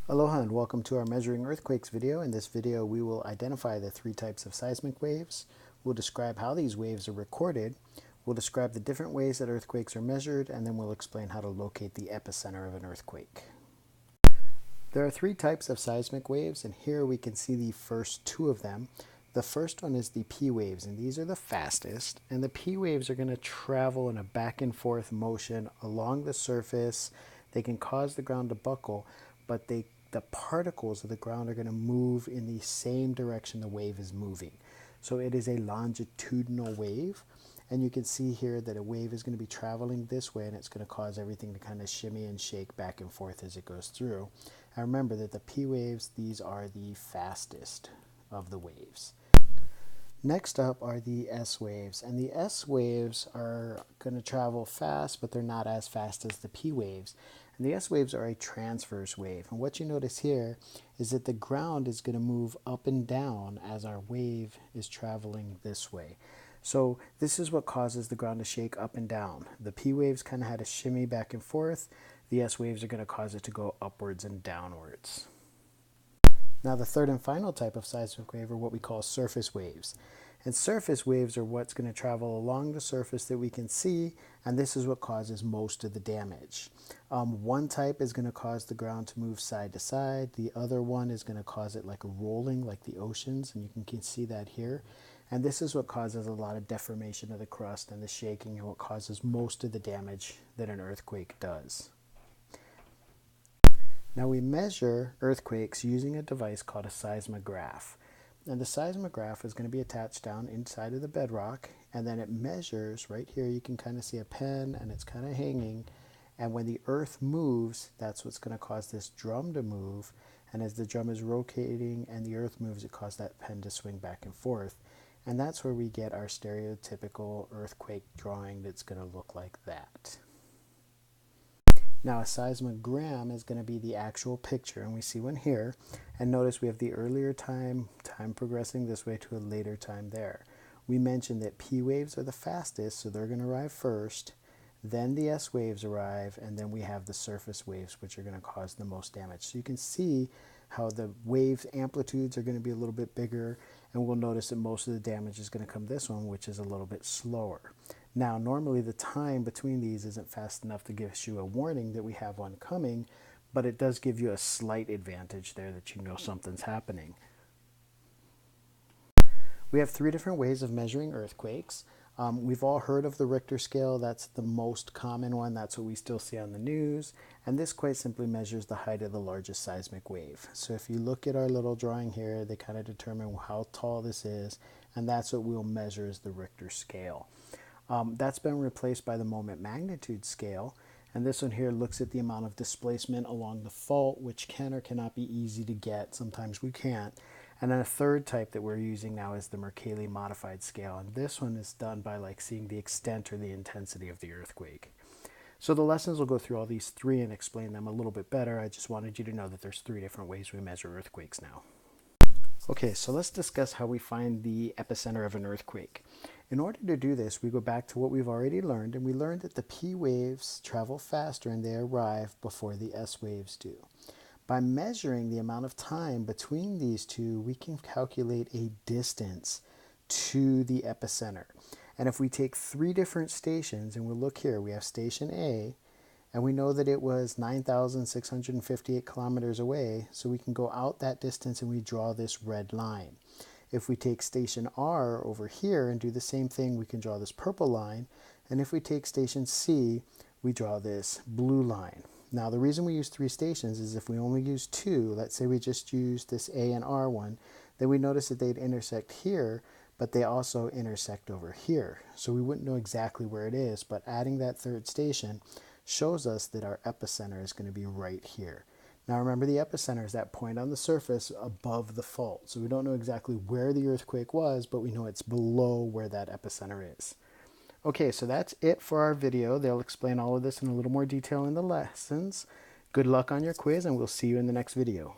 Aloha and welcome to our Measuring Earthquakes video. In this video, we will identify the three types of seismic waves. We'll describe how these waves are recorded. We'll describe the different ways that earthquakes are measured, and then we'll explain how to locate the epicenter of an earthquake. There are three types of seismic waves, and here we can see the first two of them. The first one is the P waves, and these are the fastest. And the P waves are going to travel in a back and forth motion along the surface. They can cause the ground to buckle, but the particles of the ground are going to move in the same direction the wave is moving. So it is a longitudinal wave. And you can see here that a wave is going to be traveling this way, and it's going to cause everything to kind of shimmy and shake back and forth as it goes through. And remember that the P waves, these are the fastest of the waves. Next up are the S waves, and the S waves are going to travel fast, but they're not as fast as the P waves. And the S waves are a transverse wave, and what you notice here is that the ground is going to move up and down as our wave is traveling this way. So this is what causes the ground to shake up and down. The P waves kind of had a shimmy back and forth. The S waves are going to cause it to go upwards and downwards. Now the third and final type of seismic wave are what we call surface waves. And surface waves are what's going to travel along the surface that we can see, and this is what causes most of the damage. One type is going to cause the ground to move side to side. The other one is going to cause it like a rolling, like the oceans, and you can see that here. And this is what causes a lot of deformation of the crust and the shaking, and what causes most of the damage that an earthquake does. Now we measure earthquakes using a device called a seismograph. And the seismograph is going to be attached down inside of the bedrock, and then it measures, right here you can kind of see a pen and it's kind of hanging, and when the earth moves, that's what's going to cause this drum to move, and as the drum is rotating and the earth moves, it causes that pen to swing back and forth. And that's where we get our stereotypical earthquake drawing that's going to look like that. Now a seismogram is going to be the actual picture, and we see one here, and notice we have the earlier time progressing this way to a later time there. We mentioned that P waves are the fastest, so they're going to arrive first, then the S waves arrive, and then we have the surface waves, which are going to cause the most damage. So you can see how the wave amplitudes are going to be a little bit bigger, and we'll notice that most of the damage is going to come this one, which is a little bit slower. Now, normally the time between these isn't fast enough to give you a warning that we have one coming, but it does give you a slight advantage there that you know something's happening. We have three different ways of measuring earthquakes. We've all heard of the Richter scale. That's the most common one. That's what we still see on the news. And this quite simply measures the height of the largest seismic wave. So if you look at our little drawing here, they kind of determine how tall this is, and that's what we'll measure as the Richter scale. That's been replaced by the moment magnitude scale, and this one here looks at the amount of displacement along the fault, which can or cannot be easy to get. Sometimes we can't. And then a third type that we're using now is the Mercalli modified scale, and this one is done by like seeing the extent or the intensity of the earthquake. So the lessons will go through all these three and explain them a little bit better. I just wanted you to know that there's three different ways we measure earthquakes now. Okay, so let's discuss how we find the epicenter of an earthquake. In order to do this, we go back to what we've already learned, and we learned that the P waves travel faster and they arrive before the S waves do. By measuring the amount of time between these two, we can calculate a distance to the epicenter. And if we take three different stations, and we'll look here, we have station A, and we know that it was 9,658 kilometers away, so we can go out that distance and we draw this red line. If we take station R over here and do the same thing, we can draw this purple line. And if we take station C, we draw this blue line. Now the reason we use three stations is if we only use two, let's say we just use this A and R one, then we notice that they'd intersect here, but they also intersect over here. So we wouldn't know exactly where it is, but adding that third station shows us that our epicenter is going to be right here. Now remember, the epicenter is that point on the surface above the fault. So we don't know exactly where the earthquake was, but we know it's below where that epicenter is. Okay, so that's it for our video. They'll explain all of this in a little more detail in the lessons. Good luck on your quiz, and we'll see you in the next video.